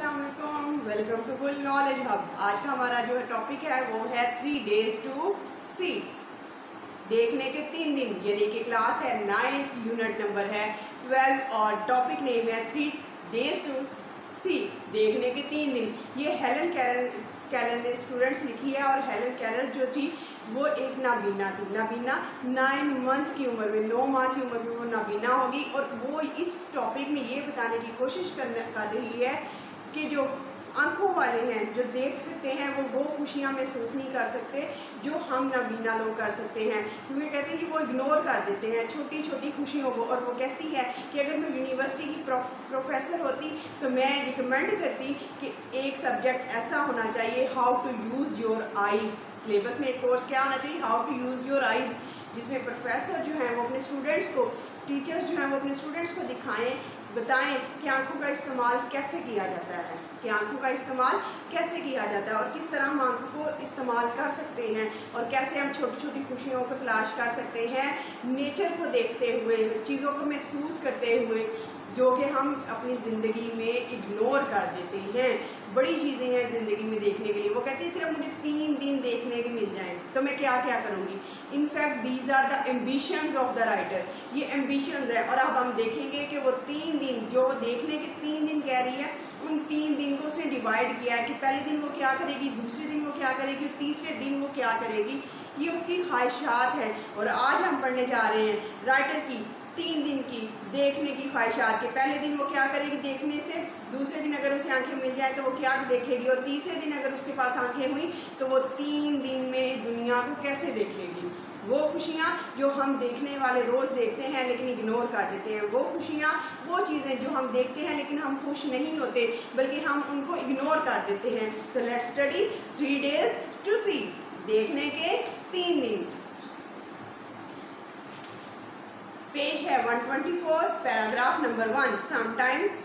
अस्सलाम वालेकुम, welcome to गुल नॉलेज हब। आज का हमारा जो है टॉपिक है वो है 3 days टू सी, देखने के 3 दिन। यानी कि क्लास है 9th, यूनिट नंबर है 12 और टॉपिक नेम है 3 days टू सी, देखने के 3 दिन। ये हेलन कैलर ने स्टूडेंट्स लिखी है और हेलन कैलर जो थी वो एक नाबीना थी। नाबीना 9 मंथ की उम्र में, 9 माह की उम्र में वो नाबीना होगी और वो इस टॉपिक में ये बताने की कोशिश कर रही है कि जो आंखों वाले हैं, जो देख सकते हैं, वो खुशियाँ महसूस नहीं कर सकते जो हम नाबीना लोग कर सकते हैं, क्योंकि कहते हैं कि वो इग्नोर कर देते हैं छोटी छोटी खुशियों को। और वो कहती है कि अगर मैं यूनिवर्सिटी की प्रोफेसर होती तो मैं रिकमेंड करती कि एक सब्जेक्ट ऐसा होना चाहिए, how to use your eyes. Syllabus में एक कोर्स क्या होना चाहिए, how to use your eyes, जिसमें प्रोफेसर जो हैं वो अपने स्टूडेंट्स को, टीचर्स जो हैं वो अपने स्टूडेंट्स को दिखाएं, बताएं कि आंखों का इस्तेमाल कैसे किया जाता है, कि आंखों का इस्तेमाल कैसे किया जाता है और किस तरह हम आंखों को इस्तेमाल कर सकते हैं और कैसे हम छोटी छोटी खुशियों को तलाश कर सकते हैं नेचर को देखते हुए, चीज़ों को महसूस करते हुए, जो कि हम अपनी ज़िंदगी में इग्नोर कर देते हैं। बड़ी चीज़ें हैं ज़िंदगी में देखने के लिए। वो कहती है सिर्फ मुझे 3 दिन देखने के मिल जाएं तो मैं क्या क्या करूँगी। In fact these are the ambitions of the writer, ये एम्बिशंस है। और अब हम देखेंगे कि वो 3 दिन, जो देखने के 3 दिन कह रही है, उन 3 दिन को उसने डिवाइड किया है कि पहले दिन वो क्या करेगी, दूसरे दिन वो क्या करेगी, तीसरे दिन वो क्या करेगी। ये उसकी ख्वाहिशात हैं। और आज हम पढ़ने जा रहे हैं राइटर की 3 दिन की देखने की ख्वाहिशात के। पहले दिन वो क्या करेगी देखने से, दूसरे दिन अगर उसे आंखें मिल जाए तो वो क्या देखेगी, और तीसरे दिन अगर उसके पास आंखें हुई तो वो 3 दिन में दुनिया को कैसे देखेगी। वो खुशियाँ जो हम देखने वाले रोज़ देखते हैं लेकिन इग्नोर कर देते हैं, वो खुशियाँ, वो चीज़ें जो हम देखते हैं लेकिन हम खुश नहीं होते बल्कि हम उनको इग्नोर कर देते हैं। तो let's study 3 days to see, देखने के 3 दिन। पेज है 124, पैराग्राफ नंबर 1। समटाइम्स,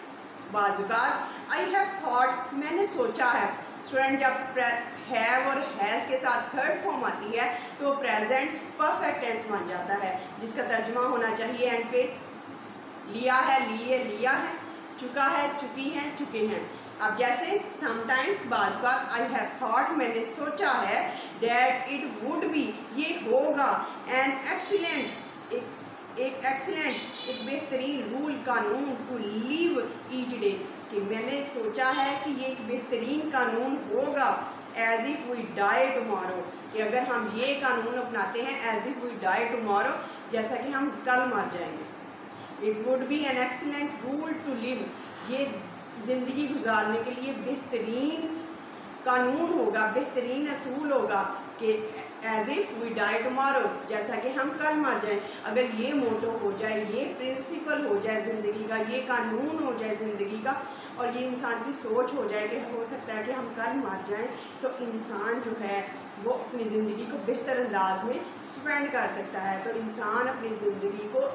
बाज़-औक़ात, आई हैव थॉट, मैंने सोचा है। स्टूडेंट जब हैव और हैज़ के साथ थर्ड फॉर्म आती है तो वो प्रेजेंट परफेक्ट टेंस बन जाता है, जिसका तर्जुमा होना चाहिए एंड पे लिया है, लिए, लिया है, चुका है, चुकी हैं, चुके हैं। अब जैसे समटाइम्स, बाज़-औक़ात, आई हैव थॉट, मैंने सोचा है, दैट इट वुड बी, ये होगा, एन एक्सीलेंट, एक एक्सीलेंट, एक बेहतरीन रूल, कानून, टू लिव ईच डे, कि मैंने सोचा है कि ये एक बेहतरीन कानून होगा, as if we die tomorrow, कि अगर हम ये कानून अपनाते हैं, as if we die tomorrow, जैसा कि हम कल मर जाएंगे। It would be an excellent rule to live, ये ज़िंदगी गुजारने के लिए बेहतरीन कानून होगा, बेहतरीन असूल होगा कि as if we die tomorrow, जैसा कि हम कल मर जाएं। अगर ये मोटो हो जाए, ये प्रिंसिपल हो जाए ज़िंदगी का, ये कानून हो जाए ज़िंदगी का, और ये इंसान की सोच हो जाए कि हो सकता है कि हम कल मर जाएं, तो इंसान जो है वो अपनी ज़िंदगी को बेहतर अंदाज में स्पेंड कर सकता है। तो इंसान अपनी ज़िंदगी को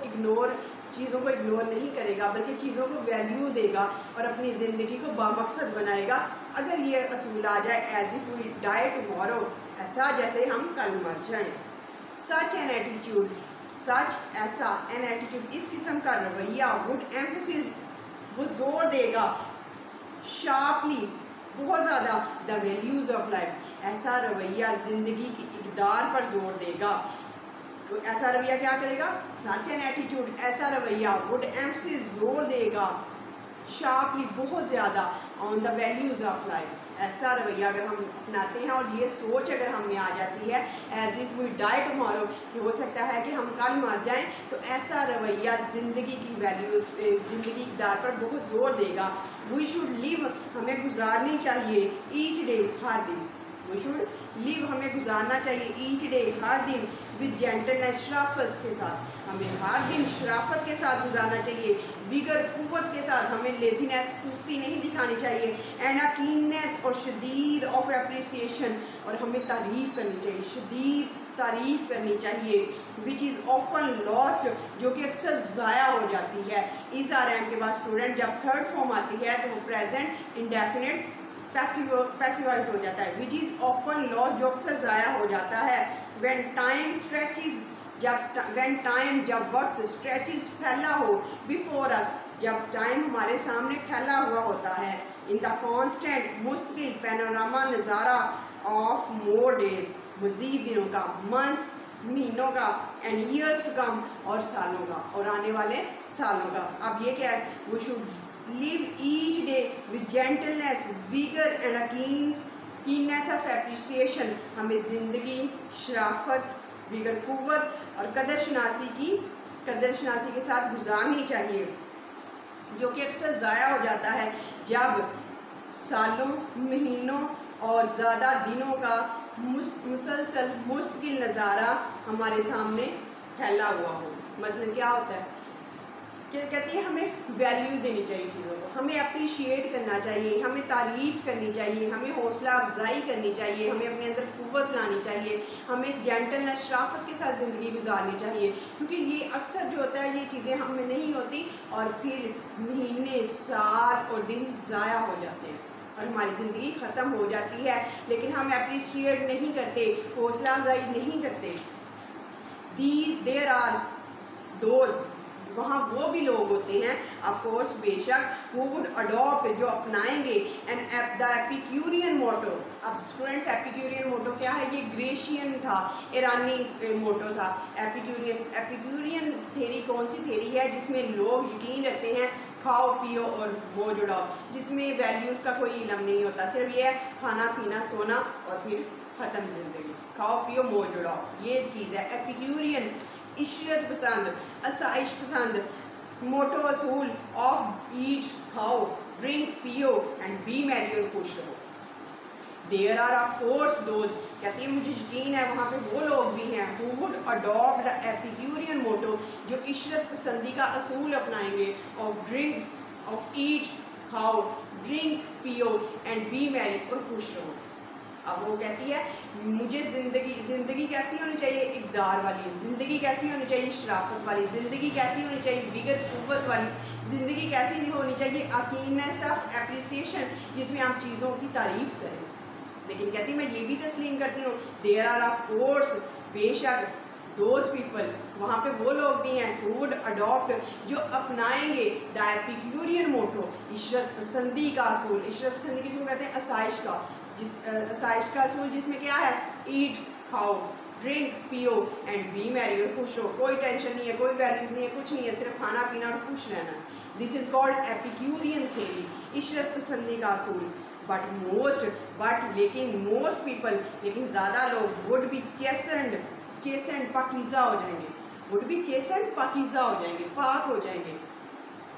चीज़ों को इग्नोर नहीं करेगा बल्कि चीज़ों को वैल्यू देगा और अपनी ज़िंदगी को बामकसद बनाएगा। अगर ये असूल आ जाए, as if we die tomorrow, ऐसा जैसे हम कल मर जाएं। सच एन एटीट्यूड, सच, ऐसा, एन एटीट्यूड, इस किस्म का रवैया, वुड एम्फसिस, वो जोर देगा, शार्पली, बहुत ज़्यादा, द वैल्यूज़ ऑफ लाइफ, ऐसा रवैया ज़िंदगी की इक़दार पर जोर देगा। तो ऐसा रवैया क्या करेगा, सच एन एटीट्यूड, ऐसा रवैया, वुड एम्फसिस, जोर देगा, शार्पली, बहुत ज़्यादा, on the values of life, ऐसा रवैया अगर हम अपनाते हैं और ये सोच अगर हमें आ जाती है, as if we die tomorrow, कि हो सकता है कि हम कल मर जाएं, तो ऐसा रवैया ज़िंदगी की वैल्यूज़, ज़िंदगी की दार पर बहुत ज़ोर देगा। वी शुड लिव, हमें गुजारनी चाहिए, ईच डे, हर दिन, वी शुड लिव, हमें गुजारना चाहिए, ईच डे, हर दिन, विद जेंटलनेस, शराफत के साथ, हमें हर दिन शराफत के साथ गुजारना चाहिए, विगर, कुव्वत के साथ, हमें लेजीनेस, सुस्ती नहीं दिखानी चाहिए, एंड अ कीननेस, और शदीद ऑफ एप्रिसिएशन, और हमें तारीफ़ करनी चाहिए, शदीद तारीफ़ करनी चाहिए, विच इज़ ऑफन लॉस्ट, जो कि अक्सर ज़ाया हो जाती है। इज़ आर एम के बाद स्टूडेंट जब थर्ड फॉर्म आती है तो वो प्रेजेंट इंडेफिनिट पैसिवाइज हो जाता है, विच इज़ ऑफन लॉस्ट, जो अक्सर ज़ाया हो जाता है। When time stretches, when time, जब वक्त, स्ट्रेचेज, फैला हो, बिफोर अस, जब टाइम हमारे सामने फैला हुआ होता है, इन द कॉन्स्टेंट मुस्तकिल पैनोरामा नज़ारा ऑफ मोर डेज, मज़ीद दिनों का, मंथ्स महीनों का, एंड ईयर्स टू कम और सालों का और आने वाले सालों का। अब ये क्या है, we should live each day with gentleness, vigour and a keenness of appreciation. हमें ज़िंदगी शराफत, विगर कुव्वत और कदर शनासी के साथ गुजारनी चाहिए, जो कि अक्सर ज़ाया हो जाता है जब सालों महीनों और ज़्यादा दिनों का मुसलसल मुस्तकिल नज़ारा हमारे सामने फैला हुआ हो। मसलन क्या होता है, क्या कहती है, हमें वैल्यू देनी चाहिए चीज़ों को, हमें अप्रिशिएट करना चाहिए, हमें तारीफ़ करनी चाहिए, हमें हौसला अफजाई करनी चाहिए, हमें अपने अंदर कुव्वत लानी चाहिए, हमें जेंटलनेस शराफत के साथ ज़िंदगी गुजारनी चाहिए, क्योंकि ये अक्सर जो होता है ये चीज़ें हमें नहीं होती और फिर महीने साल और दिन ज़ाया हो जाते हैं और हमारी ज़िंदगी ख़त्म हो जाती है, लेकिन हम अप्रिशिएट नहीं करते, हौसला अफजाई नहीं करते। देयर आर दोज, वहाँ वो भी लोग होते हैं ऑफ कोर्स बेशक, वो वुड अडॉप्ट, जो अपनाएंगे एंड द एपिक्यूरियन मोटो। अब स्टूडेंट्स, एपिक्यूरियन मोटो क्या है, ये ग्रीशियन था, ईरानी मोटो था। एपिक्यूरियन थेरी कौन सी थेरी है, जिसमें लोग यकीन रखते हैं खाओ पियो और मौज उड़ाओ, जिसमें वैल्यूज़ का कोई इल्म नहीं होता, सिर्फ ये है खाना पीना सोना और फिर ख़त्म ज़िंदगी, खाओ पियो मौज उड़ाओ, ये चीज़ है एपिक्यूरियन। इशरत पसंद, आसाइश पसंद, मोटो असूल ऑफ ईट खाओ, ड्रिंक पियो एंड बी मैरी और खुश रहो। There are of course those, कहती है मुझे यकीन है वहाँ पे वो लोग भी हैं who would adopt the Epicurean motto, जो इशरत पसंदी का असूल अपनाएंगे, ऑफ ईट खाओ, ड्रिंक पियो एंड बी मैरी और खुश रहो। अब वो कहती है मुझे ज़िंदगी कैसी होनी चाहिए, इक़दार वाली ज़िंदगी कैसी होनी चाहिए, शराफत वाली ज़िंदगी कैसी होनी चाहिए, विगर कुव्वत वाली ज़िंदगी कैसी नहीं होनी चाहिए, अकीननेस ऑफ एप्रिसिएशन, जिसमें हम चीज़ों की तारीफ़ करें। लेकिन कहती मैं ये भी तस्लीम करती हूँ, देयर आर ऑफ कोर्स, बेशक दोज पीपल, वहाँ पे वो लोग भी हैं हु वुड अडॉप्ट, जो अपनाएंगे द एपिक्यूरियन मोटो, इशरत पसंदी का असूल। इशरत पसंदी किसको कहते हैं, आसाइश का, आसाइश का असूल, जिसमें क्या है, ईट खाओ, ड्रिंक पियो एंड बी मैरी और खुश रहो, कोई टेंशन नहीं है, कोई वैल्यूज़ नहीं है, कुछ नहीं है, सिर्फ खाना पीना और खुश रहना। This is called Epicurean theory, Ishrat पसंदी का असूल। लेकिन मोस्ट पीपल, लेकिन ज़्यादा लोग वुड बी चेसेंड पाकीज़ा हो जाएंगे, वुड बी चेसेंड पाकीज़ा हो जाएंगे, पाक हो जाएंगे,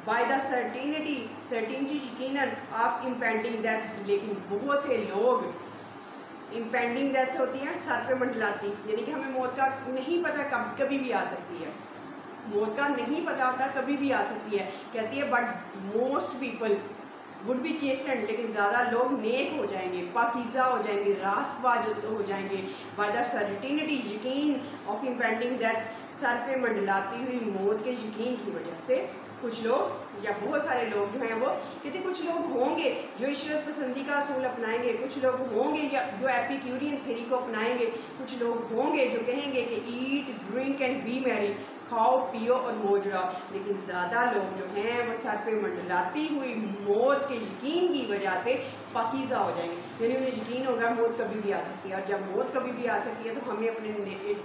बाय द सर्टिनिटी यकीनन ऑफ इम्पेंडिंग डेथ। लेकिन बहुत से लोग, इम्पेंडिंग डेथ होती है सर पे मंडलाती, यानी कि हमें मौत का नहीं पता, कभी भी आ सकती है, मौत का नहीं पता होता, कभी भी आ सकती है। कहती है but most people would be chastened, लेकिन ज़्यादा लोग नेक हो जाएंगे, पाकीज़ा हो जाएंगे, रास्तबाज हो जाएंगे, बाय द सर्टिनिटी यकीन ऑफ इम्पेंडिंग डेथ, सर पे मंडलाती हुई मौत के यकीन की वजह से कुछ लोग या बहुत सारे लोग जो हैं वो कहते, कुछ लोग होंगे जो इशरत पसंदी का असूल अपनाएंगे, कुछ लोग होंगे या जो एपिक्यूरियन थ्योरी को अपनाएंगे, कुछ लोग होंगे जो कहेंगे कि eat drink and B Mary, खाओ पियो और मौज उड़ाओ। लेकिन ज़्यादा लोग जो हैं वो सर पे मंडलाती हुई मौत के यकीन की वजह से पाकीज़ा हो जाएंगे, यानी उन्हें यकीन होगा मौत कभी भी आ सकती है, और जब मौत कभी भी आ सकती है तो हमें अपने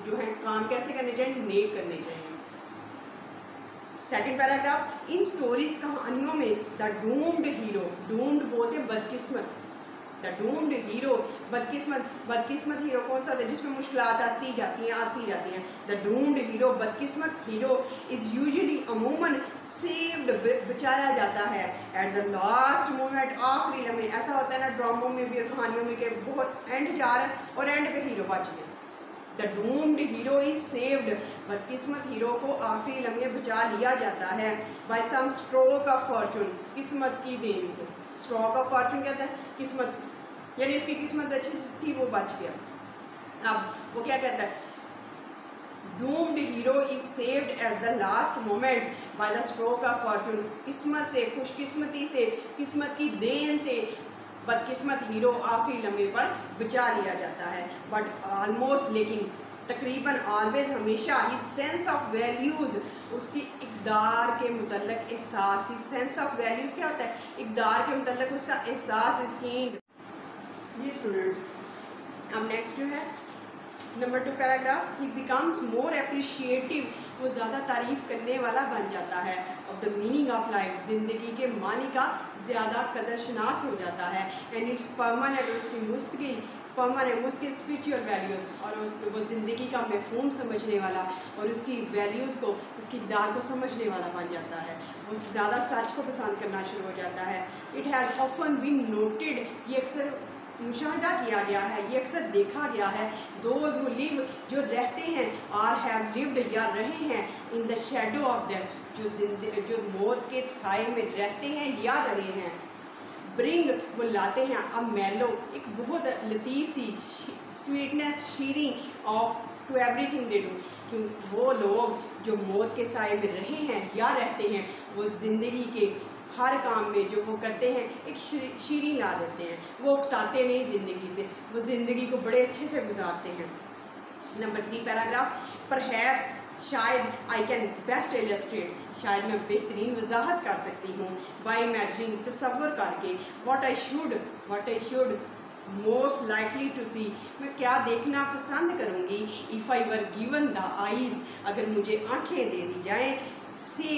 जो है काम कैसे करने चाहिए, नेक करने चाहिए। सेकंड पैराग्राफ, इन स्टोरीज कहानियों में द डूम्ड हीरो, डूम्ड बोलते बदकिस्मत, द डूम्ड हीरो बदकिस्मत हीरो कौन सा था जिसमें मुश्किलात आती जाती हैं। द डूम्ड हीरो, बदकिस्मत हीरो इज़ यूजुअली अमूमन सेव्ड, बचाया जाता है एट द लास्ट मोमेंट, आखिरी लम्हे। ऐसा होता है ना ड्रामों में भी और कहानियों में कि बहुत एंड जा रहा है और एंड पे हीरो बच गया। The doomed hero is saved, बदकिस्मत हीरो को आखिरी लम्हे बचा लिया जाता है by some stroke of fortune, किस्मत की देन से। स्ट्रोक ऑफ फॉर्चून कहता है किस्मत, यानी उसकी किस्मत अच्छी थी वो बच गया। अब वो क्या कहता है, doomed hero is saved at the last moment by the stroke of fortune, किस्मत से, खुशकिस्मती से, किस्मत की देन से बदकिस्मत हीरो आखिरी लम्हे पर बचा लिया जाता है। बट ऑलमोस्ट, लेकिन तकरीबन ऑलवेज हमेशा, हिज सेंस ऑफ वैल्यूज़, उसकी इक़दार के मुतल्लिक़ एहसास, हिज सेंस ऑफ वैल्यूज़ क्या होता है, इक़दार के मुतल्लिक़ उसका एहसास इस चेंज। जी स्टूडेंट, अब नेक्स्ट जो है नंबर 2 पैराग्राफ, ही बिकम्स मोर अप्रिशिएटिव, वो ज़्यादा तारीफ़ करने वाला बन जाता है, of the meaning of life, ज़िंदगी के मानी का ज़्यादा कदरशनास हो जाता है, एंड इट्स परमानेंट, उसकी मुस्तकिल परमानेंट मुश्किल स्पिरिचुअल वैल्यूज़, और उसको वो ज़िंदगी का मफ़हूम समझने वाला और उसकी वैल्यूज़ को, उसकी इक़दार को समझने वाला बन जाता है, वो ज़्यादा सच को पसंद करना शुरू हो जाता है। It has often been noted, ये अक्सर मुशाहिदा किया गया है, ये अक्सर देखा गया है, दोज हु लिव, जो रहते हैं, और हैव लिव्ड, या रहे हैं, in the shadow of death, जो मौत के साए में रहते हैं या रहे हैं, ब्रिंग, वो लाते हैं, अब मेलो, एक बहुत लतीफ़ सी स्वीटनेस, शीरी of to everything they do, कि वो लोग जो मौत के साए में रहे हैं या रहते हैं, वो ज़िंदगी के हर काम में जो वो करते हैं एक शीरी ला देते हैं, वो उकताते नहीं ज़िंदगी से, वो ज़िंदगी को बड़े अच्छे से गुजारते हैं। नंबर 3 पैराग्राफ, परहैप्स, शायद, आई कैन बेस्ट इलस्ट्रेट, शायद मैं बेहतरीन वजाहत कर सकती हूँ, बाई इमेजिनिंग, तसव्वुर करके, what I should most likely to see, मैं क्या देखना पसंद करूँगी, if I were given the eyes, अगर मुझे आँखें दे दी जाएँ, सी,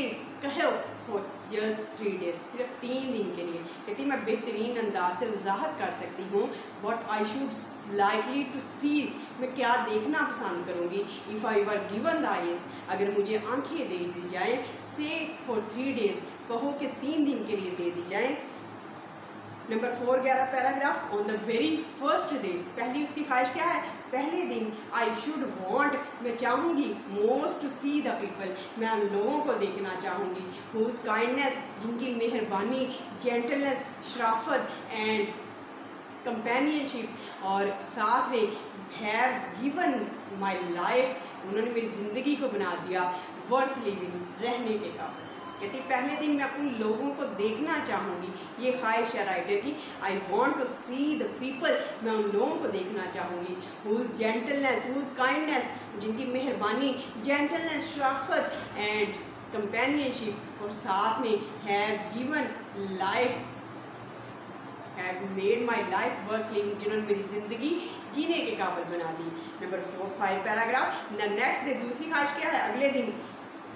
कहो, फॉर जस्ट 3 डेज, सिर्फ 3 दिन के लिए, कहती मैं बेहतरीन अंदाज से वजाहत कर सकती हूँ, what I should likely to see, मैं क्या देखना पसंद करूँगी, if I were given the eyes, अगर मुझे आँखें दे दी जाएँ, से फॉर 3 डेज, कहो कि 3 दिन के लिए दे दी जाएँ। Number 4 11 paragraph, on the very first day, पहली उसकी ख्वाहिश क्या है, पहले दिन, आई शुड वॉन्ट, मैं चाहूँगी, most to see the people, मैं उन लोगों को देखना चाहूँगी, हुज काइंडनेस, जिनकी मेहरबानी, जेंटलनेस, शराफत, एंड कंपेनियनशिप, और साथ में हैव गिवन माई लाइफ, उन्होंने मेरी ज़िंदगी को बना दिया वर्थ लिविंग, रहने के काबिल। कहती पहले दिन मैं उन लोगों को देखना चाहूँगी, ये ख्वाहिश है राइटर की, I want to see the people, मैं उन लोगों को देखना चाहूँगी, हुज जेंटलनेस, हुज काइंडनेस, जिनकी मेहरबानी, जेंटलनेस, शराफत, एंड कंपेनियनशिप, और साथ में have given life, have made my life worth living, जिन्होंने मेरी ज़िंदगी जीने के काबिल बना दी। Number 4 5 paragraph, the next day, दूसरी ख्वाहिश क्या है, अगले दिन,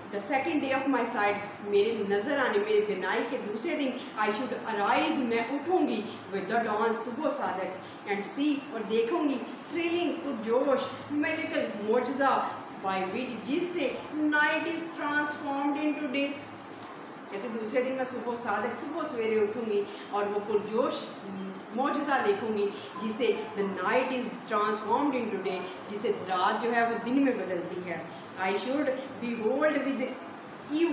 the second day of my side, मेरे नज़र आने, मेरे बिनाई के दूसरे दिन, आई शुड अराइज, मैं उठूँगी, विद द डॉन, सुबह सादक, एंड सी, और देखूँगी, थ्रिलिंग, पुरजोश, मिरेकल, मोजज़ा, बाय विच, जिससे night is transformed into day, कहते दूसरे दिन मैं सुबह सादक, सुबह सवेरे उठूँगी और वो पुरजोश मोजज़ा देखूँगी, जिसे the night is transformed into day, जिसे रात जो है वो दिन में बदलती है। I should be hold with you,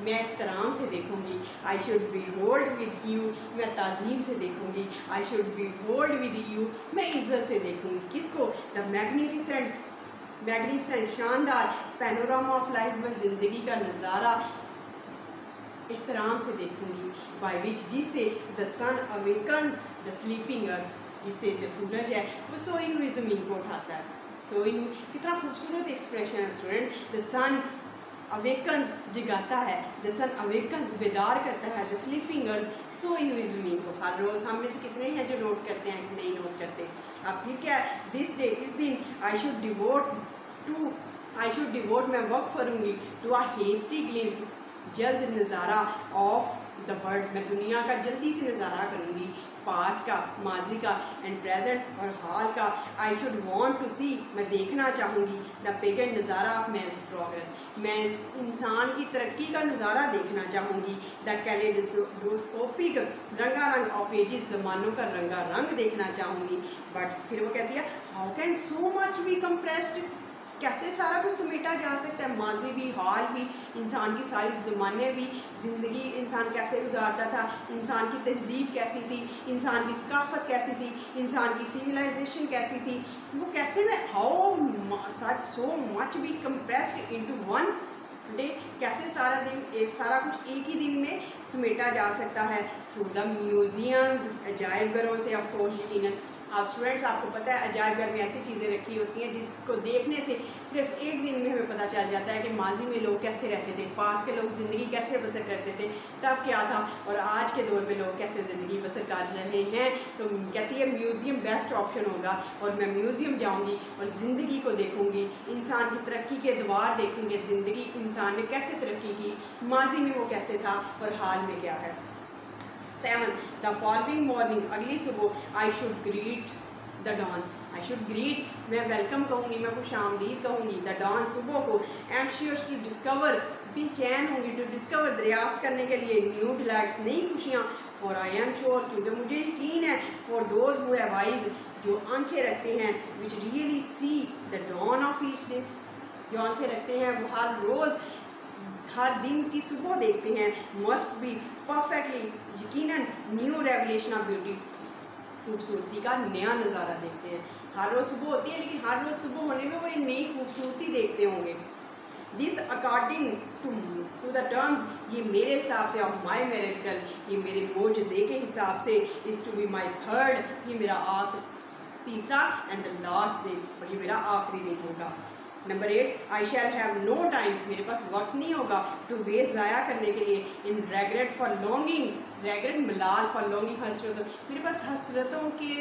मैं एहतराम से देखूँगी, I should be hold with you, मैं ताज़ीम से देखूँगी, I should be hold with you, मैं इज़्ज़त से देखूँगी, किसको, द मैग्निफिसेंट शानदार पैनोरामा ऑफ लाइफ, मैं ज़िंदगी का नज़ारा एहतराम से देखूँगी, बाय विच, जिससे the sun awakens the sleeping earth, जिससे जो सूरज है वो सोई हुई ज़मीन को उठाता है, सोई हुई, कितना खूबसूरत एक्सप्रेशन है स्टूडेंट, द सन अवेकन्स, जगाता है, द सन अवेकन्स, बेदार करता है, द स्लीपिंग अर्थ, सोई हुई ज़मीन को। हर रोज़ हम में से कितने हैं जो नोट करते हैं, नहीं नोट करते। अब फिर क्या है, दिस डे, इस दिन, आई शुड डिवोट, मैं वक्त करूँगी, टू अ हेस्टी ग्लिम्स, जल्द नज़ारा, ऑफ द वर्ल्ड, मैं दुनिया का जल्दी से नज़ारा करूँगी, पास्ट का, माजी का, एंड प्रेजेंट और हाल का। I should want to see, मैं देखना चाहूँगी, द पेगेंट नज़ारा ऑफ मैंस प्रोग्रेस, मैं इंसान की तरक्की का नज़ारा देखना चाहूँगी, द कैलेडोस्कोपिक रंगारंग ऑफ एजिस, ज़मानों का रंगा रंग देखना चाहूँगी। बट फिर वो कहती है, how can so much B compressed, कैसे सारा कुछ समेटा जा सकता है, माजी भी, हाल भी, इंसान की सारी ज़माने भी, ज़िंदगी इंसान कैसे गुजारता था, इंसान की तहजीब कैसी थी, इंसान की सकाफत कैसी थी, इंसान की सिविलाइजेशन कैसी थी, वो कैसे में, how such so much B compressed into one day, कैसे सारा दिन सारा कुछ एक ही दिन में समेटा जा सकता है, थ्रू द म्यूजियम्स, अजायब घरों से, ऑफ कोर्स इन आप स्टूडेंट्स, आपको पता है अजायब घर में ऐसी चीज़ें रखी होती हैं जिसको देखने से सिर्फ एक दिन में हमें पता चल जाता है कि माजी में लोग कैसे रहते थे, पास के लोग ज़िंदगी कैसे बसर करते थे, तब क्या था, और आज के दौर में लोग कैसे ज़िंदगी बसर कर रहे हैं। तो कहती है म्यूज़ियम बेस्ट ऑप्शन होगा, और मैं म्यूज़ियम जाऊँगी और ज़िंदगी को देखूँगी, इंसान की तरक्की के द्वार देखूँगी, ज़िंदगी इंसान ने कैसे तरक्की की, माजी में वो कैसे था और हाल में क्या है। 7. द फॉलोइंग मॉर्निंग, अगली सुबह, I should greet the dawn, I should greet, मैं वेलकम कहूँगी, मैं खुश आमदीद कहूँगी, द डॉन, सुबह को, एंशियस टू डिस्कवर, बेचैन होंगी, टू डिस्कवर, दरियाफ्त करने के लिए, न्यू डिलाइट्स, नई खुशियाँ, फॉर आई एम श्योर, क्योंकि मुझे यकीन है, for those who have eyes, जो आंखें रखते हैं, which really see the dawn of each day, जो आंखें रखते हैं वो हर रोज़ हर दिन की सुबह देखते हैं, मस्ट बी परफेक्टली, यकीनन, न्यू रेवलेशन ऑफ ब्यूटी, खूबसूरती का नया नज़ारा देखते हैं। हर रोज़ सुबह होती है, लेकिन हर रोज़ सुबह होने में वो एक नई खूबसूरती देखते होंगे। This according to the terms, ये मेरे हिसाब से, ऑफ माई मेरेकल, ये मेरे मोजज़े के हिसाब से, is to be my third, ये मेरा तीसरा, एंड द लास्ट डे, और ये मेरा आखिरी दिन होगा। Number 8, I shall have no time, मेरे पास वक्त नहीं होगा, टू वेस्ट, ज़ाया करने के लिए, इन रेगरेट फॉर लॉन्गिंग, रेगरेट मलाल, फॉर लॉन्गिंग हसरतों, मेरे पास हसरतों के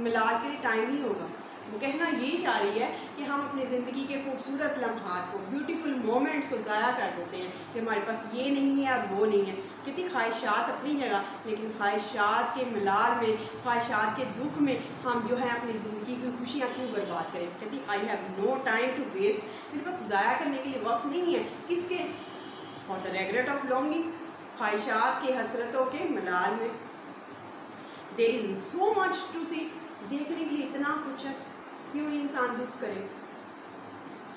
मलाल के लिए टाइम नहीं होगा। वो कहना यही चाह रही है कि हम अपनी ज़िंदगी के खूबसूरत लम्हात को, ब्यूटीफुल मोमेंट्स को ज़ाया कर देते हैं कि हमारे पास ये नहीं है और वो नहीं है। कितनी ख्वाहिशात अपनी जगह, लेकिन ख्वाहिशात के मलाल में, ख्वाहिशात के दुख में हम जो है अपनी ज़िंदगी की खुशियाँ क्यों बर्बाद करें। कहती I have no time to waste, मेरे पास ज़ाया करने के लिए वक्त नहीं है, किसके, for the regret of longing, ख्वाहिशात के, हसरतों के मलाल में। There is so much to see, देखने के लिए इतना कुछ है, क्यों इंसान दुख करे।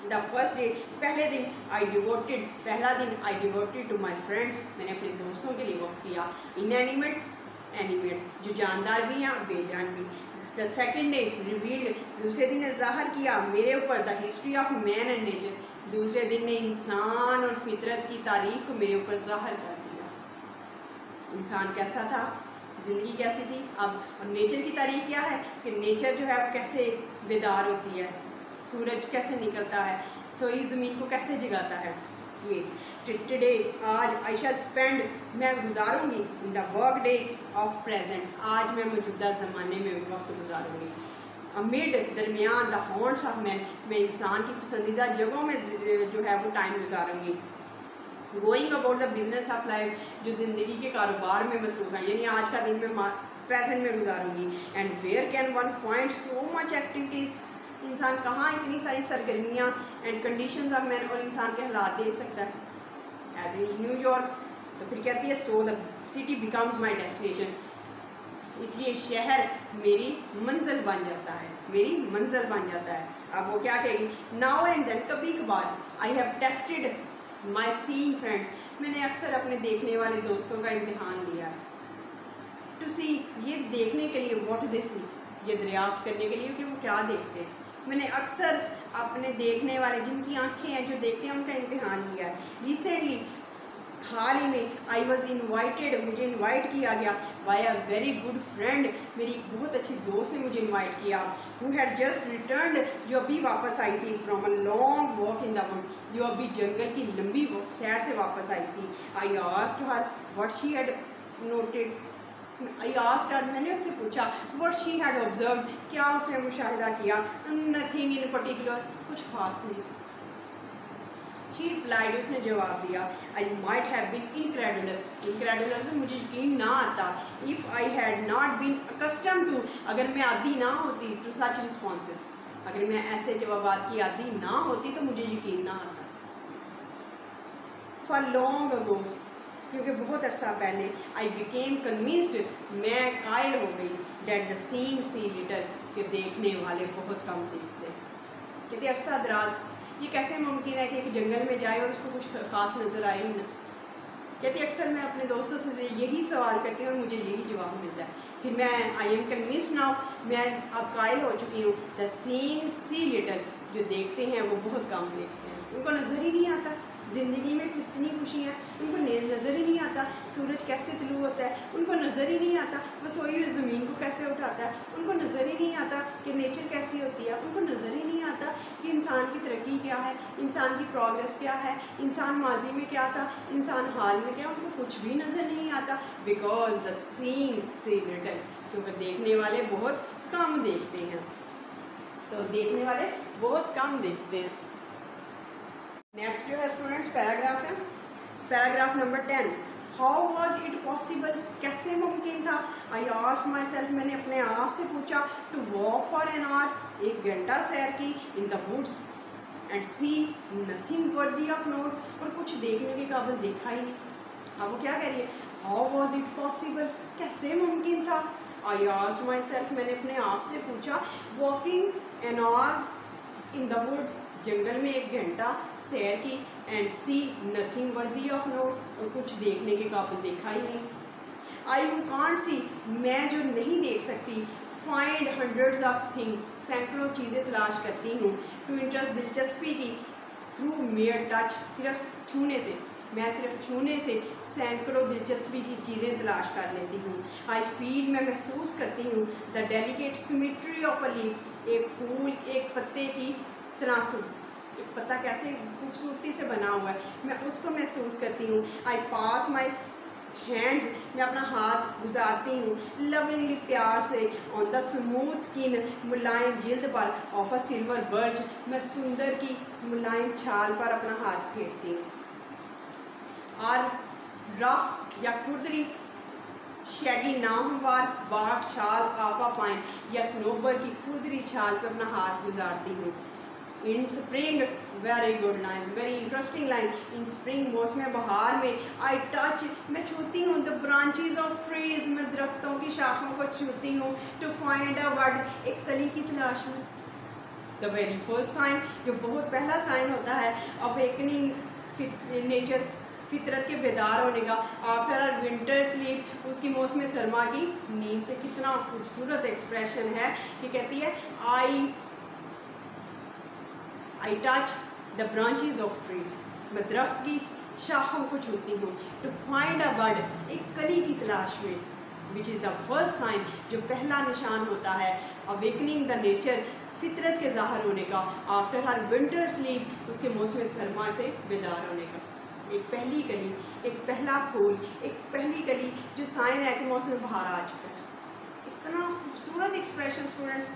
द फर्स्ट डे, पहले दिन, आई डिवोटेड, पहला दिन, आई डिवोटेड टू माई फ्रेंड्स, मैंने अपने दोस्तों के लिए वक्त किया। इनएनिमेट, एनिमेट, जो जानदार भी हैं और बेजान भी। द सेकेंड डे, रिवील्ड, दूसरे दिन ने ज़ाहिर किया मेरे ऊपर, the history of man and nature, दूसरे दिन ने इंसान और फितरत की तारीख को मेरे ऊपर ज़ाहिर कर दिया। इंसान कैसा था, ज़िंदगी कैसी थी, अब और नेचर की तारीख क्या है कि नेचर जो है वो कैसे बेदार होती है, सूरज कैसे निकलता है, सोई ज़मीन को कैसे जगाता है। ये टुडे, आज, आई शैल स्पेंड, मैं गुजारूंगी, in the work day of present, आज मैं मौजूदा ज़माने में वक्त गुजारूंगी। अमिड, दरमियान, द हॉन्ट्स ऑफ मैन, मैं इंसान की पसंदीदा जगहों में जो है वो टाइम गुजारूंगी। Going about the business of life, जो ज़िंदगी के कारोबार में मसरूफ़ है, यानी आज का दिन मैं प्रेजेंट में गुजारूंगी। And where can one find so much activities, इंसान कहाँ इतनी सारी सरगर्मियाँ एंड कंडीशंस ऑफ मैन, और इंसान के हालात देख सकता है। एज ए न्यूयॉर्क, तो फिर कहती है so the city becomes my destination, इसलिए शहर मेरी मंजिल बन जाता है, मेरी मंजिल बन जाता है। अब वो क्या कहेगी, नाउ एंड देन, कभी कभार, I have tested my seeing friends, मैंने अक्सर अपने देखने वाले दोस्तों का इम्तिहान दिया है। टू सी, ये देखने के लिए, व्हाट दे सी, ये दरियाफ्त करने के लिए कि वो क्या देखते हैं। मैंने अक्सर अपने देखने वाले, जिनकी आंखें हैं, जो देखते हैं, उनका इम्तिहान लिया है। रिसेंटली, हाल ही में, आई वॉज इन्वाइटेड, मुझे इन्वाइट किया गया by a very good friend, मेरी एक बहुत अच्छी दोस्त ने मुझे इन्वाइट किया। हु हैड जस्ट रिटर्नड, जो अभी वापस आई थी, from a long walk in the would, जो अभी जंगल की लंबी सैर से वापस आई थी। I asked her what she had noted, I asked her, मैंने उससे पूछा व्हाट शी हैड ऑब्जर्व्ड, क्या उसने मुशाहिदा किया। नथिंग इन पर्टिकुलर, कुछ खास नहीं। शी रिप्लाइड, उसने जवाब दिया, I might have been incredulous, incredulous में मुझे यकीन ना आता। If I had not been accustomed to, अगर मैं आदी ना होती, टू सच रिस्पॉन्सेज, अगर मैं ऐसे जवाबात की आदी ना होती तो मुझे यकीन ना आता। फॉर लॉन्ग अगो, क्योंकि बहुत अरसा पहले, आई बिकेम कन्विंस्ड, मैं कायल हो गई, that the seeing see little, कि देखने वाले बहुत कम देखते हैं। कितने अरसा दराज, ये कैसे मुमकिन है कि एक जंगल में जाए और उसको कुछ ख़ास नज़र आए ही ना। कहती अक्सर मैं अपने दोस्तों से यही सवाल करती हूँ और मुझे यही जवाब मिलता है। फिर मैं आई एम कन्विंस्ड नाउ, मैं अब कायल हो चुकी हूँ, द सीइंग सी लिटल, जो देखते हैं वो बहुत कम देखते हैं, उनको नज़र ही नहीं आता ज़िंदगी में कितनी खुशी है, उनको नज़र ही नहीं आता सूरज कैसे तुलू होता है, उनको नज़र ही नहीं आता वो सोई हुई ज़मीन को कैसे उठा आता है उनको नज़र ही नहीं आता कि नेचर कैसी होती है, उनको नज़र ही नहीं आता कि इंसान की तरक्की क्या है, इंसान की प्रोग्रेस क्या है, इंसान माजी में क्या था, इंसान हाल में क्या, उनको कुछ भी नज़र नहीं आता। Because the seeing see little, क्योंकि देखने वाले बहुत कम देखते हैं, तो देखने वाले बहुत कम देखते हैं। नेक्स्ट जो है स्टूडेंट्स पैराग्राफ है, paragraph number 10। How was it possible, कैसे मुमकिन था। आई आस्क्ड माई सेल्फ, मैंने अपने आप से पूछा, to walk for an hour, 1 घंटा सैर की, in the woods and see nothing worthy of note, और कुछ देखने के काबिल देखा ही नहीं। अब वो क्या कह रही है, हाउ वॉज इट पॉसिबल, कैसे मुमकिन था। आई आस्क्ड माई सेल्फ, मैंने अपने आप से पूछा, walking an hour in the wood, जंगल में 1 घंटा सैर की, and see nothing worthy of note, और कुछ देखने के काबिल देखा ही नहीं। आई हू कांट सी, मैं जो नहीं देख सकती, फाइंड हंड्रेड्स ऑफ थिंग्स, सैकड़ों चीज़ें तलाश करती हूँ, टू इंटरेस्ट, दिलचस्पी की, थ्रू मेयर टच, सिर्फ छूने से, मैं सिर्फ छूने से सैकड़ों दिलचस्पी की चीज़ें तलाश कर लेती हूँ। आई फील, मैं महसूस करती हूँ, the delicate symmetry of a leaf, एक फूल, एक पत्ते की तनासुब, एक पत्ता कैसे खूबसूरती से बना हुआ है, मैं उसको महसूस करती हूँ। आई पास माई हैंड्स, मैं अपना हाथ गुजारती हूँ, लविंगली, प्यार से, ऑन द स्मूथ स्किन, मुलायम जिल्द पर, ऑफ अ सिल्वर बर्च, मैं सुंदर की मुलायम छाल पर अपना हाथ फेरती हूँ। और रफ या खुरदरी शैगी नामवार बाग छाल ऑफ अ पाइन, या सनोबर की खुरदरी छाल पर अपना हाथ गुजारती हूँ। इन spring, very good line, very interesting line. इन स्प्रिंग, मौसम बहार में, आई टच, मैं छूती हूँ, द ब्रांचेज ऑफ ट्रीज, मैं दरख्तों की शाखों को छूती हूँ, टू फाइंड अ वर्ड, एक कली की तलाश में। द वेरी फर्स्ट साइन, जो बहुत पहला साइन होता है अवेकनिंग नेचर, फितरत के बेदार होने का, आफ्टर आर विंटर स्लीप, उसकी मौसम सरमा की नींद से। कितना खूबसूरत एक्सप्रेशन है कि कहती है I touch the branches of trees, मैं दरख्त की शाखों को छूती हूँ, टू फाइंड अ बर्ड, एक कली की तलाश में, which is the first sign, जो पहला निशान होता है अवेकनिंग द नेचर, फितरत के ज़ाहिर होने का, आफ्टर हर विंटर स्लीप, उसके मौसम सरमा से बेदार होने का। एक पहली कली, एक पहला फूल, एक पहली कली, जो साइन है कि मौसम बहार आ चुका है। इतना खूबसूरत एक्सप्रेशन स्टूडेंट्स।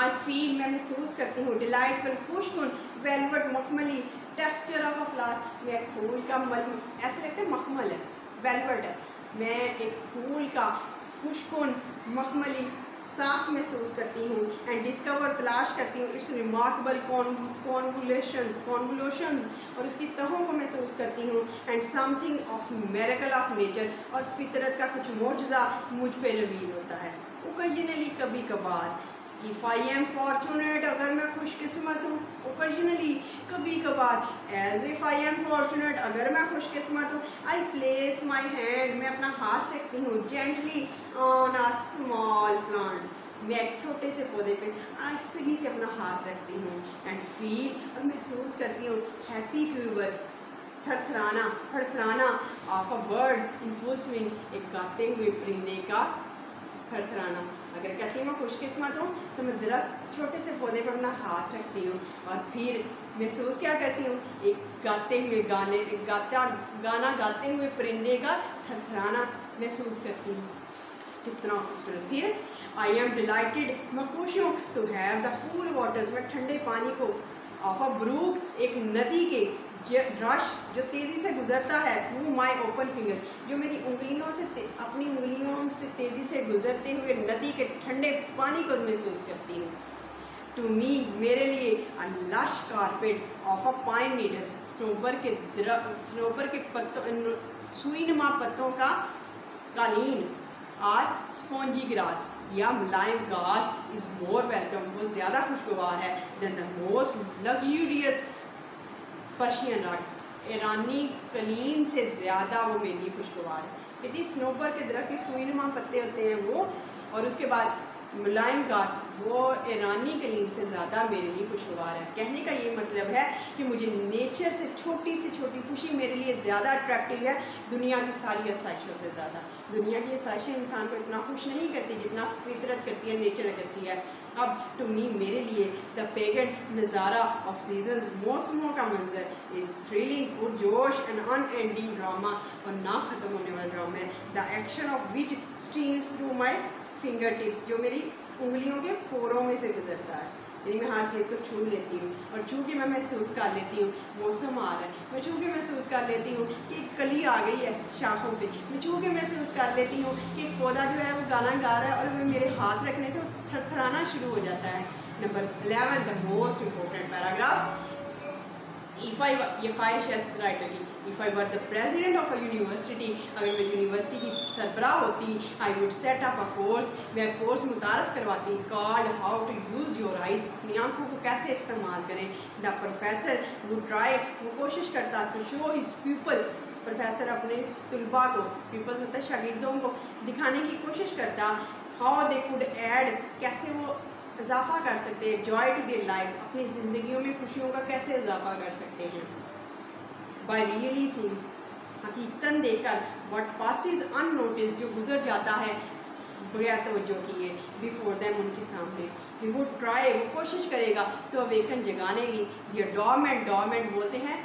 आई फील, मैं महसूस करती हूँ, डिलाइटफुल, खुशकुन, वेलवेट, मखमली, टेक्सचर ऑफ अ फ्लावर, मैं एक फूल का ऐसे लगता है मखमल है, वेलवेट है, मैं एक फूल का खुशकुन, मखमली साफ महसूस करती हूँ, एंड डिस्कवर, तलाश करती हूँ, इट्स रिमार्केबल कॉन्वोल्यूशंस, और उसकी तहों को महसूस करती हूँ, and something of miracle of nature, और फितरत का कुछ मोजज़ा मुझ पे रिवील होता है। ओकेजनली, कभी कभार, इफ़ आई एम फॉर्चुनेट, अगर मैं खुशकिस्मत हूँ, ओकेजनली, कभी कभार, as if I am fortunate, अगर मैं खुशकिस्मत हूँ, आई प्लेस माई हैंड, मैं अपना हाथ रखती हूँ, gently on a small plant, मैं एक छोटे से पौधे पे आहिस्तगी से अपना हाथ रखती हूँ, एंड फील, और महसूस करती हूँ, हैप्पी क्यूबर, थरथराना, फड़फड़ाना, of a bird in full swing, एक गाते हुए परिंदे का थरथराना। अगर कहती हूँ मैं खुशकिस्मत हूँ तो मैं दरख्त, छोटे से पौधे पर अपना हाथ रखती हूँ, और फिर महसूस क्या करती हूँ, एक गाते हुए गाना गाते हुए परिंदे का थरथराना महसूस करती हूँ। कितना खूबसूरत। फिर आई एम डिलाइटेड, मैं खुश हूँ, to have the cool waters, मैं ठंडे पानी को, ऑफ अ ब्रूक, एक नदी के, रश, जो तेज़ी से गुजरता है, थ्रू माई ओपन फिंगर, जो मेरी उंगलियों से, अपनी उंगलियों से तेज़ी से गुजरते हुए नदी के ठंडे पानी को महसूस करती हूँ। टू मी, मेरे लिए, a lush carpet of a pine needles, सनोबर के पत्तों, सुईनुमा पत्तों का कालीन, और स्पॉन्जी ग्रास या मुलायम घास, इज़ मोर वेलकम, वो ज़्यादा खुशगवार है, than the most luxurious Persian rug, ईरानी कलीन से ज़्यादा वो मेरे लिए खुशगवार है। यदि स्नोबर के दरख्त के सुईनुमा पत्ते होते हैं वो, और उसके बाद मुलायम घास वो ईरानी कलीन से ज़्यादा मेरे लिए खुशगवार है। कहने का ये मतलब है कि मुझे नेचर से छोटी छोटी खुशी मेरे लिए ज़्यादा अट्रैक्टिव है दुनिया की सारी आसाइशों से ज़्यादा। दुनिया की आसाइशें इंसान को इतना खुश नहीं करती जितना फितरत करती है, नेचर करती है। अब टू मी मेरे लिए द पेगेंट नज़ारा ऑफ सीजन्स, मौसमों का मंजर इज़ थ्रिलिंग, पुरजोश एंड अनएंडिंग ड्रामा, और ना ख़त्म होने वाला ड्रामा है। The action of which streams through my finger tips, जो मेरी उंगलियों के पोरों में से गुजरता है। यानी मैं हर चीज़ को छू लेती हूँ और छू के मैं महसूस कर लेती हूँ मौसम आ रहा है, मैं छू के महसूस कर लेती हूँ कि कली आ गई है शाखों पे, मैं छू के महसूस कर लेती हूँ कि पौधा जो है वो गाना गा रहा है और वो मेरे हाथ रखने से वो थरथराना शुरू हो जाता है। Number 11 the most important paragraph, if I were the president of a university, अगर मैं यूनिवर्सिटी की सरबराह होती, I would set up a course, मैं कोर्स मुतारफ़ करवाती called how to use your eyes, अपनी आँखों को कैसे इस्तेमाल करें। द प्रोफेसर वुड ट्राई, वो कोशिश करता to show his people, professor अपने तलबा को, पीपल्स होता है शागिर्दों को दिखाने की कोशिश करता हाउ दे कुड ऐड, कैसे वो इजाफ़ा कर सकते हैं, जॉय टू देयर लाइफ, अपनी ज़िंदगियों में खुशियों का कैसे इजाफ़ा कर सकते हैं। बाय रियली सीइंग, हकीकतन देखकर, व्हाट पासिस अननोटिस, जो गुजर जाता है बगैर तवज्जो किए, बिफोर देम, उनके सामने। ही वुड ट्राई, वो कोशिश करेगा टू अवेकन, जगाने की, दियर डॉर्मेंट, डॉर्मेंट बोलते हैं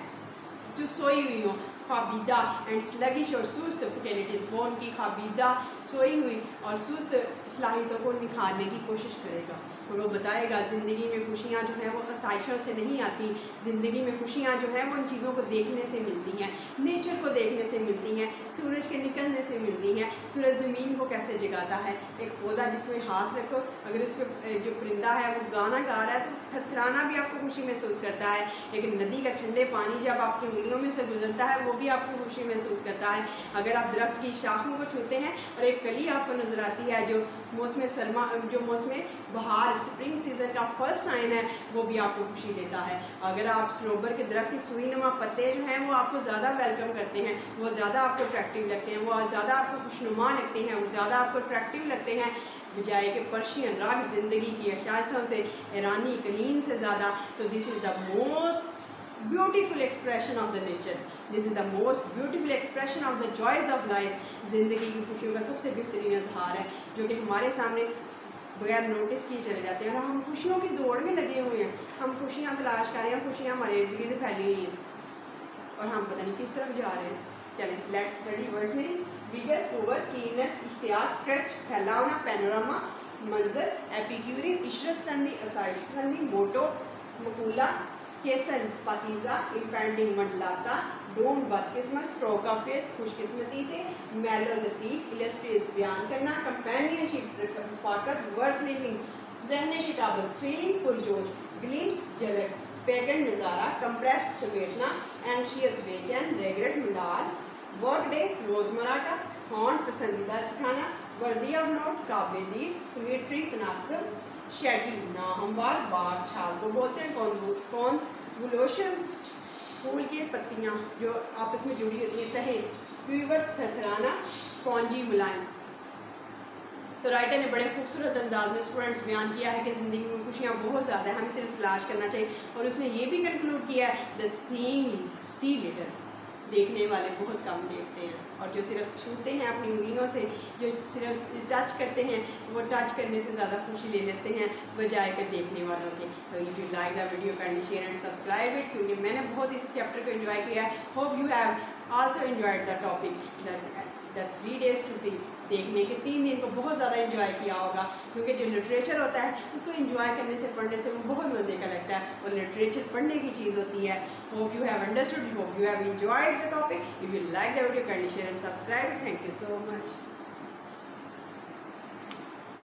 जो सोई हुई हो, ख्वाबीदा एंड स्लगिश और सुस्त फैकल्टीज़, वो उनकी ख्वाबीदा सोई हुई और सुस्त सलाहियतों को निखारने की कोशिश करेगा। और वो बताएगा ज़िंदगी में खुशियाँ जो हैं वो आसाइशों से नहीं आती, ज़िंदगी में खुशियाँ जो हैं वो उन चीज़ों को देखने से मिलती हैं, नेचर को देखने से मिलती हैं, सूरज के निकलने से मिलती हैं। सूरज ज़मीन को कैसे जगाता है, एक पौधा जिसमें हाथ रखो, अगर उस पर जो परिंदा है वो गाना गा रहा है तो थरथराना भी आपको खुशी महसूस करता है। एक नदी का ठंडे पानी जब आपकी उंगलियों में से गुजरता है वो भी आपको खुशी महसूस करता है। अगर आप दरख्त की शाखों को छूते हैं और एक कली आपको नज़र आती है जो मौसम सरमा, जो मौसम बहार, स्प्रिंग सीजन का फर्स्ट साइन है, वो भी आपको खुशी देता है। अगर आप सनोबर के दरख्त के सुईनुमा पत्ते जो हैं वो आपको ज़्यादा वेलकम करते हैं, वो ज़्यादा आपको अट्रैक्टिव लगते हैं, वो ज़्यादा आपको खुशनुमा लगते हैं, वो ज़्यादा आपको अट्रैक्टिव लगते हैं बजाय के पर्शियन राग ज़िंदगी की अशाइशों से, ईरानी कलीन से ज़्यादा। तो this is the most beautiful expression of the nature, this is the most beautiful expression of the joys of life, ज़िंदगी की खुशियों का सबसे बेहतरीन इजहार है जो कि हमारे सामने बगैर नोटिस किए चले जाते हैं। और हम खुशियों की दौड़ में लगे हुए हैं, हम खुशियाँ तलाश कर रहे हैं, खुशियाँ हमारे इर्द गिर्द फैली हुई हैं और हम पता नहीं किस तरफ जा रहे हैं। चलें, लेट्स स्टडी वर्ड्स में विगर, ओवर, कीनस, इश्तियाक, स्ट्रेच, फैलावना, पैनोरामा, मंजर, एपिक्यूरिन, इशरब संधि, आसाइश संधि, मोटो, मकूला, स्केसन, पाकीज़ा, इम्पेंडिंग, मंडलाता, डोम, बदकिस्मत, स्ट्रोक ऑफ फेथ, खुशकिस्मती से, मेलो, लतीफ़, इलस्ट्रेट, बयान करना, कंपेनियनशिप, रफ़ाकत, वर्थ लिविंग, रहने के काबिल, थ्रिलिंग, पुरजोश, ग्लिम्स, झलक, पेगेंट, नज़ारा, कंप्रेस, समेटना, एंशियस, बेचैन, रेगरेट, मलाल, वर्क डे, रोज़मर्रा का, हॉन्ट, पसंदीदा ठिकाना, वर्दी ऑफ नोट, काबिली, सिमेट्री, तनासब, शेडी, नाहमवार, बाग, छाल को बोलते हैं, कॉन्वोल्यूशन, फूल की पत्तियाँ जो आपस में जुड़ी होती हैं, तहे, प्यूवर, थरथराना, स्पॉन्जी, मुलायम। तो राइटर ने बड़े खूबसूरत अंदाज में स्टूडेंट्स बयान किया है कि ज़िंदगी में खुशियाँ बहुत ज़्यादा है, हमें सिर्फ तलाश करना चाहिए। और उसने ये भी कंक्लूड किया है द सीइंग सी लिटिल, देखने वाले बहुत कम देखते हैं, और जो सिर्फ छूते हैं अपनी उंगलियों से, जो सिर्फ टच करते हैं, वो टच करने से ज़्यादा खुशी ले लेते हैं बजाय के देखने वालों के। तो if you like the video kindly share and subscribe it, क्योंकि मैंने बहुत इस चैप्टर को एंजॉय किया है। Hope you have also enjoyed the topic the 3 days to see, देखने के 3 दिन को बहुत ज़्यादा एंजॉय किया होगा, क्योंकि जो लिटरेचर होता है उसको एंजॉय करने से, पढ़ने से वो बहुत मज़े का लगता है, और लिटरेचर पढ़ने की चीज़ होती है। Hope you have understood, hope you have enjoyed the topic. If you like the video kindly share and subscribe. Thank you so much.